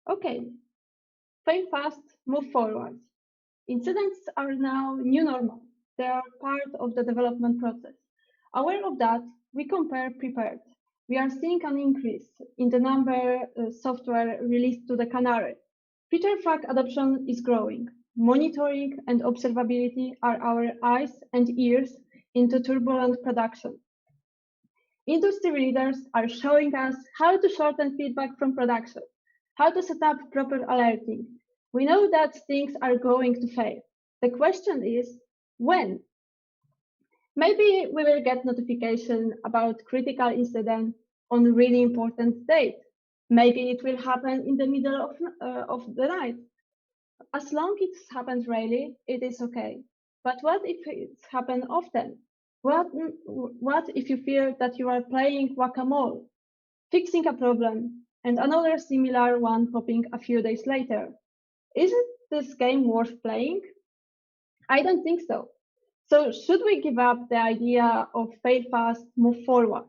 Okay, fail fast, move forward. Incidents are now new normal. They are part of the development process. Aware of that, we compare prepared. We are seeing an increase in the number of software released to the canary. Feature flag adoption is growing. Monitoring and observability are our eyes and ears into turbulent production. Industry leaders are showing us how to shorten feedback from production, how to set up proper alerting. We know that things are going to fail. The question is, when? Maybe we will get notification about critical incident on a really important date. Maybe it will happen in the middle of the night. As long as it happens rarely, it is okay. But what if it happens often? What if you feel that you are playing whack-a-mole, fixing a problem, and another similar one popping a few days later? Isn't this game worth playing? I don't think so. So should we give up the idea of fail fast, move forward,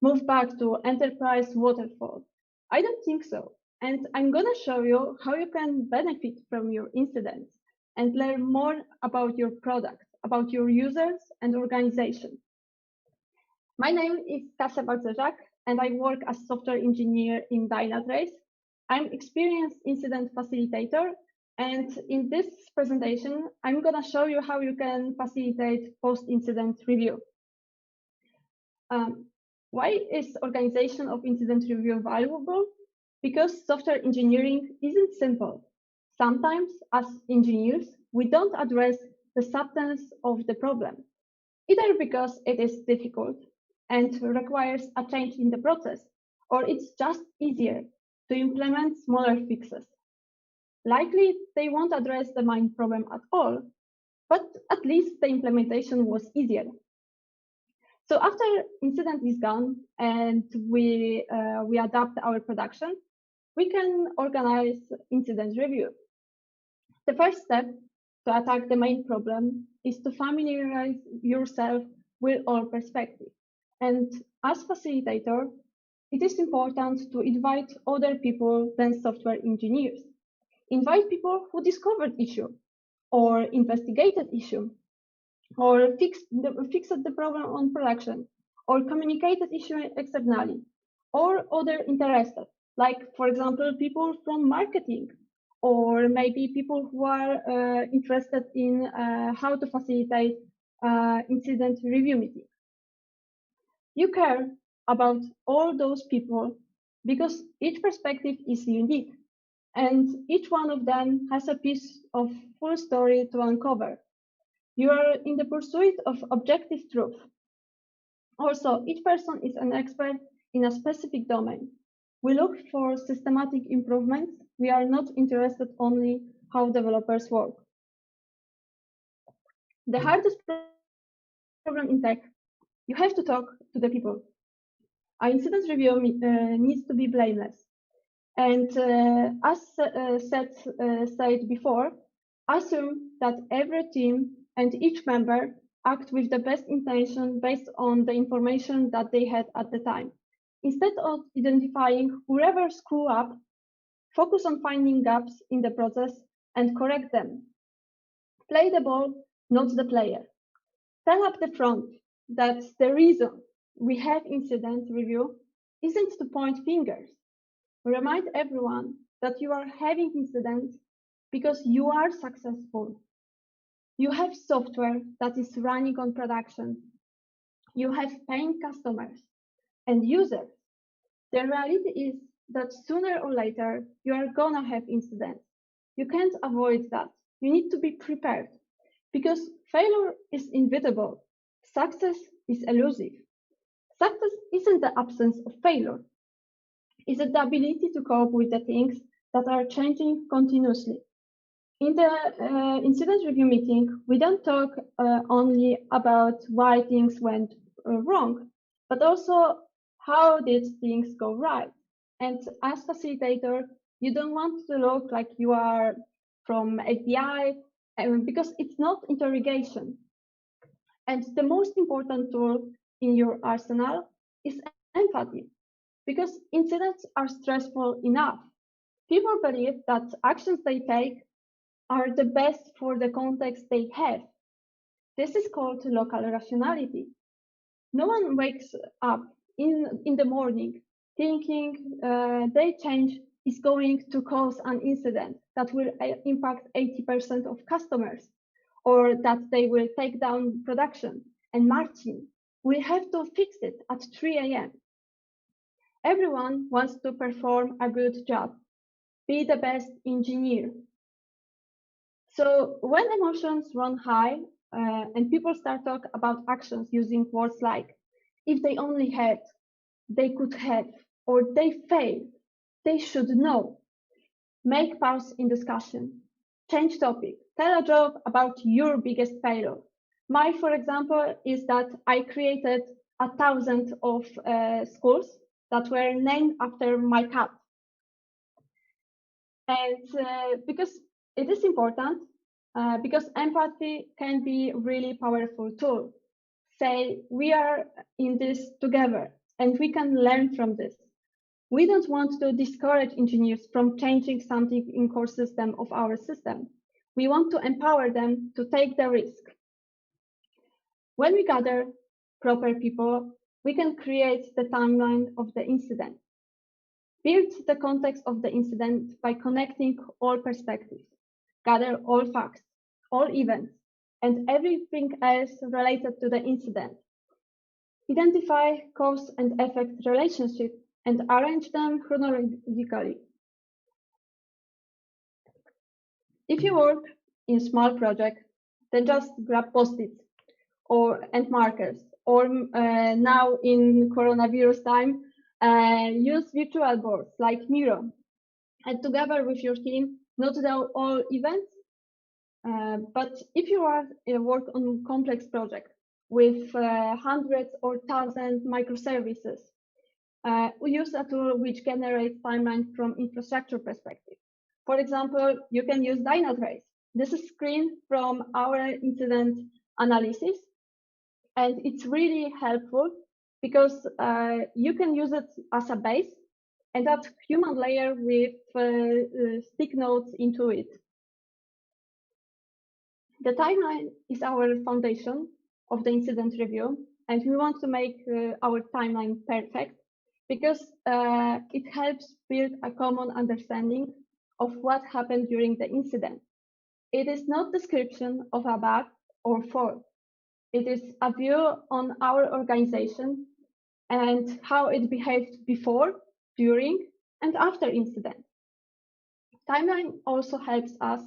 move back to enterprise waterfall? I don't think so. And I'm going to show you how you can benefit from your incidents and learn more about your product, about your users and organization. My name is Katarzyna Balcerzak, and I work as software engineer in Dynatrace. I'm experienced incident facilitator, and in this presentation, I'm going to show you how you can facilitate post-incident review. Why is organization of incident review valuable? Because software engineering isn't simple. Sometimes, as engineers, we don't address the substance of the problem, either because it is difficult and requires a change in the process, or it's just easier to implement smaller fixes. Likely, they won't address the main problem at all, but at least the implementation was easier. So after incident is gone and we adapt our production, we can organize incident review. The first step to attack the main problem is to familiarize yourself with all perspectives. And as facilitator, it is important to invite other people than software engineers. Invite people who discovered issue or investigated issue or fixed the problem on production or communicated issue externally or other interested, like, for example, people from marketing or maybe people who are interested in how to facilitate incident review meetings. You care about all those people because each perspective is unique and each one of them has a piece of full story to uncover. You are in the pursuit of objective truth. Also, each person is an expert in a specific domain. We look for systematic improvements. We are not interested only how developers work. The hardest problem in tech, you have to talk to the people. Our incident review needs to be blameless. And as said before, assume that every team and each member act with the best intention based on the information that they had at the time. Instead of identifying whoever screw up, focus on finding gaps in the process and correct them. Play the ball, not the player. Tell up the front that the reason we have incident review isn't to point fingers. Remind everyone that you are having incidents because you are successful. You have software that is running on production. You have paying customers and users. The reality is that sooner or later, you are gonna have incidents. You can't avoid that. You need to be prepared because failure is inevitable. Success is elusive. Success isn't the absence of failure. It's the ability to cope with the things that are changing continuously. In the incident review meeting, we don't talk only about why things went wrong, but also how did things go right. And as facilitator, you don't want to look like you are from FBI because it's not interrogation. And the most important tool in your arsenal is empathy, because incidents are stressful enough. People believe that actions they take are the best for the context they have. This is called local rationality. No one wakes up in the morning thinking their change is going to cause an incident that will impact 80% of customers, or that they will take down production and margin. We have to fix it at 3 a.m. Everyone wants to perform a good job, be the best engineer. So when emotions run high and people start talk about actions using words like, if they only had, they could have, or they failed, they should know. Make pause in discussion. Change topic. Tell a joke about your biggest failure. My, for example, is that I created 1,000 of schools that were named after my cat. And because it is important, because empathy can be a really powerful tool. Say, we are in this together and we can learn from this. We don't want to discourage engineers from changing something in core system of our system. We want to empower them to take the risk. When we gather proper people, we can create the timeline of the incident. Build the context of the incident by connecting all perspectives. Gather all facts, all events, and everything else related to the incident. Identify cause and effect relationships and arrange them chronologically. If you work in a small project, then just grab post-its and markers, or now in coronavirus time, use virtual boards like Miro, and together with your team, note down all events. But if you are work on complex project with hundreds or thousands microservices, we use a tool which generates timeline from infrastructure perspective. For example, you can use Dynatrace. This is screen from our incident analysis, and it's really helpful because you can use it as a base and add human layer with stick notes into it. The timeline is our foundation of the incident review, and we want to make our timeline perfect because it helps build a common understanding of what happened during the incident. It is not description of a bug or fault. It is a view on our organization and how it behaved before, during, and after incident. Timeline also helps us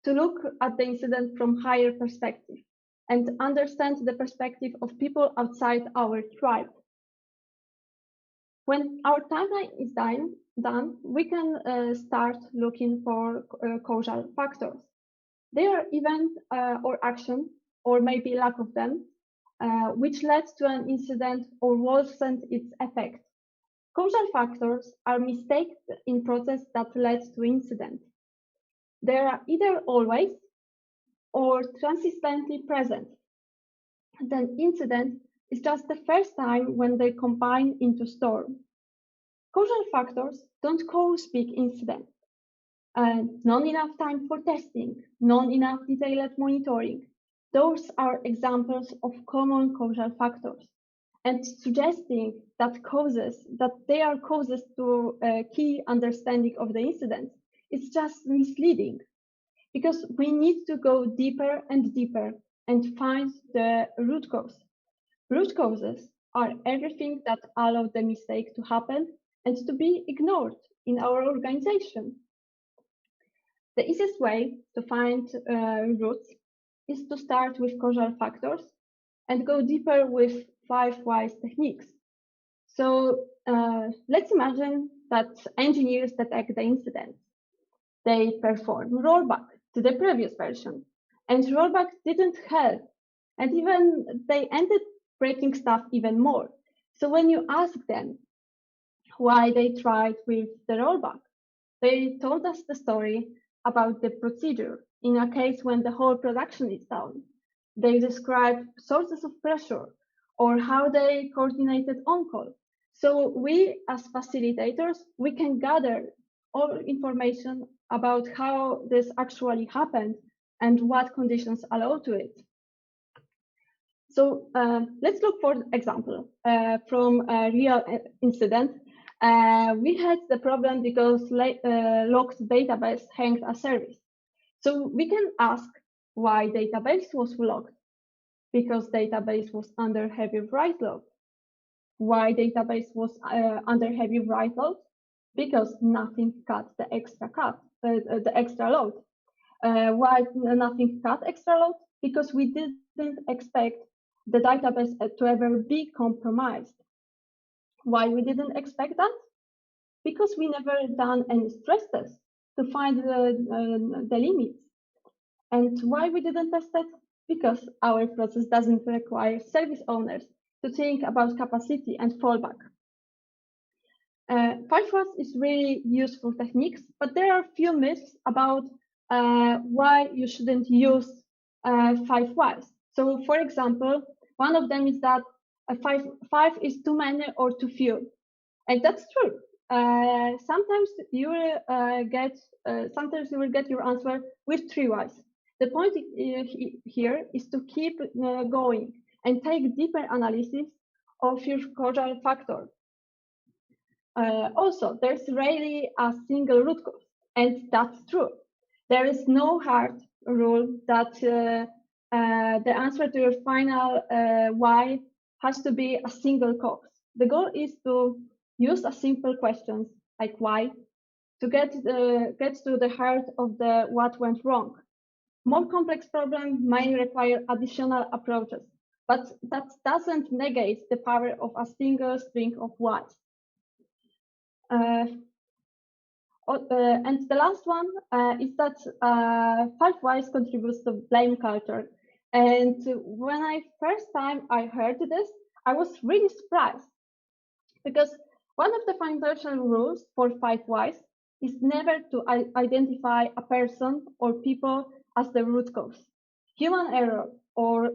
to look at the incident from higher perspective and understand the perspective of people outside our tribe. When our timeline is done, we can start looking for causal factors. They are event or action, or maybe lack of them, which led to an incident or worsened its effect. Causal factors are mistakes in process that led to incident. They are either always or transistently present. The incident is just the first time when they combine into storm. Causal factors don't cause big incidents. Not enough time for testing, not enough detailed monitoring. Those are examples of common causal factors. And suggesting that they are causes to a key understanding of the incident is just misleading, because we need to go deeper and deeper and find the root cause. Root causes are everything that allow the mistake to happen and to be ignored in our organization. The easiest way to find roots is to start with causal factors and go deeper with 5 whys techniques. So let's imagine that engineers detect the incident. They perform rollback to the previous version, and rollback didn't help, and even they ended breaking stuff even more. So when you ask them why they tried with the rollback, they told us the story about the procedure in a case when the whole production is down. They described sources of pressure or how they coordinated on-call. So we, as facilitators, we can gather all information about how this actually happened and what conditions allow to it. So let's look for example from a real incident. We had the problem because locked database hanged a service. So we can ask why database was locked. Because database was under heavy write load. Why database was under heavy write load? Because nothing cut the extra load. Why nothing cut extra load? Because we didn't expect the database to ever be compromised. Why we didn't expect that? Because we never done any stress tests to find the limits. And why we didn't test it? Because our process doesn't require service owners to think about capacity and fallback. 5 whys is really useful techniques, but there are a few myths about why you shouldn't use 5 whys. So for example, one of them is that five is too many or too few. And that's true. Sometimes you will get your answer with 3 whys. The point here is to keep going and take deeper analysis of your causal factor. Also, there's rarely a single root cause, and that's true. There is no hard rule that the answer to your final why has to be a single cause. The goal is to use a simple questions like why to get to the heart of the what went wrong. More complex problems might require additional approaches, but that doesn't negate the power of a single string of whys. And the last one is that 5 whys contributes to blame culture. And when first time I heard this, I was really surprised because one of the foundational rules for 5 whys is never to identify a person or people as the root cause. Human error or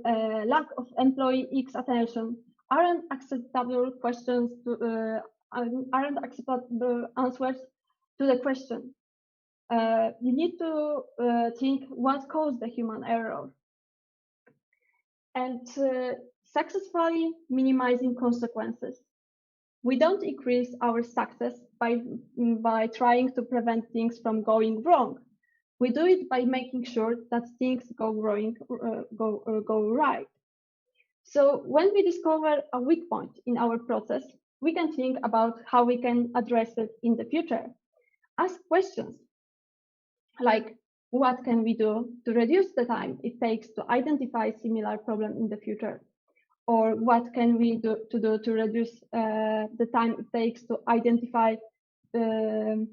lack of employee X attention aren't acceptable questions aren't acceptable answers to the question. You need to think what caused the human error. And successfully minimizing consequences. We don't increase our success by trying to prevent things from going wrong. We do it by making sure that things go right. So when we discover a weak point in our process, we can think about how we can address it in the future. Ask questions like, what can we do to reduce the time it takes to identify similar problem in the future? Or what can we do to reduce the time it takes to identify to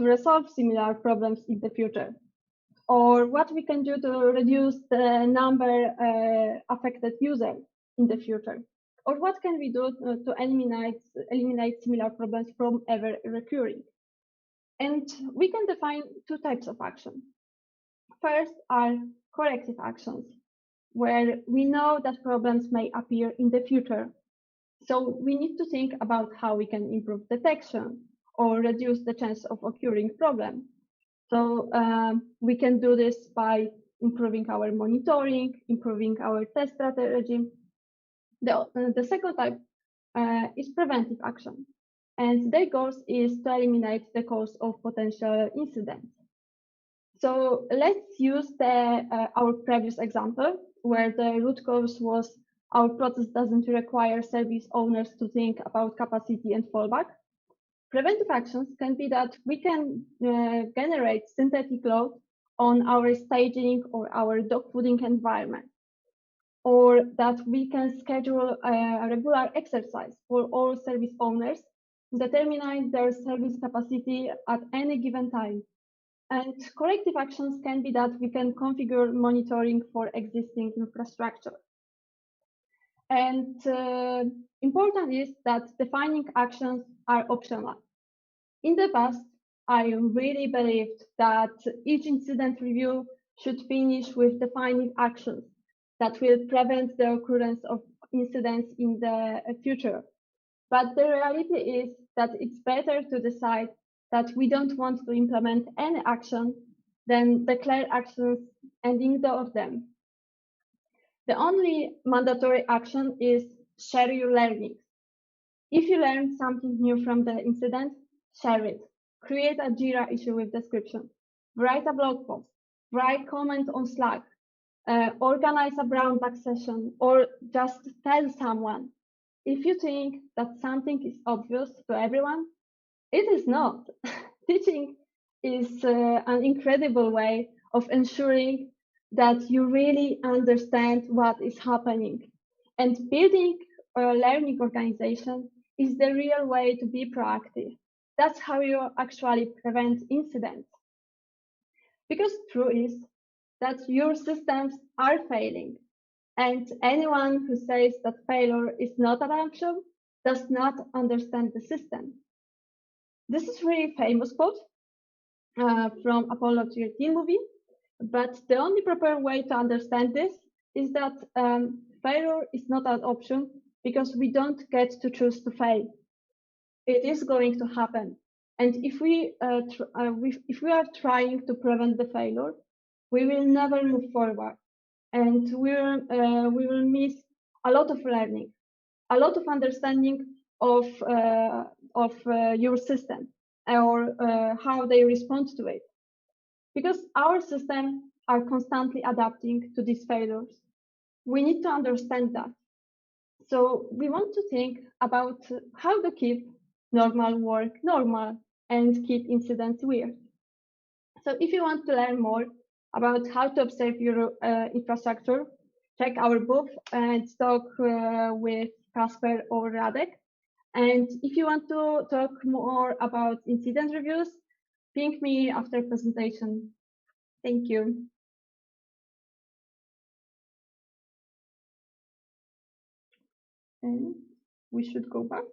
resolve similar problems in the future? Or what we can do to reduce the number affected users in the future? Or what can we do to eliminate similar problems from ever recurring? And we can define 2 types of action. First are corrective actions, where we know that problems may appear in the future. So we need to think about how we can improve detection or reduce the chance of occurring problem. So we can do this by improving our monitoring, improving our test strategy. The second type is preventive action. And their goal is to eliminate the cause of potential incidents. So let's use our previous example, where the root cause was our process doesn't require service owners to think about capacity and fallback. Preventive actions can be that we can generate synthetic load on our staging or our dog fooding environment, or that we can schedule a regular exercise for all service owners, determine their service capacity at any given time. And corrective actions can be that we can configure monitoring for existing infrastructure. And important is that defining actions are optional. In the past, I really believed that each incident review should finish with defining actions that will prevent the occurrence of incidents in the future. But the reality is that it's better to decide that we don't want to implement any action than declare actions and ignore them. The only mandatory action is share your learnings. If you learned something new from the incident, share it. Create a Jira issue with description. Write a blog post. Write comment on Slack. Organize a brown bag session, or just tell someone. If you think that something is obvious to everyone, it is not. Teaching is an incredible way of ensuring that you really understand what is happening. And building a learning organization is the real way to be proactive. That's how you actually prevent incidents. Because true is that your systems are failing. And anyone who says that failure is not an option does not understand the system. This is a really famous quote from Apollo 13 movie, but the only proper way to understand this is that failure is not an option because we don't get to choose to fail. It is going to happen. And if we are trying to prevent the failure, we will never move forward, and we will miss a lot of learning, a lot of understanding of your system or how they respond to it, because our systems are constantly adapting to these failures. We need to understand that. So we want to think about how to keep normal work normal and keep incidents weird. So if you want to learn more about how to observe your infrastructure, check our book and talk with Kasper or Radek. And if you want to talk more about incident reviews, ping me after presentation. Thank you. And we should go back.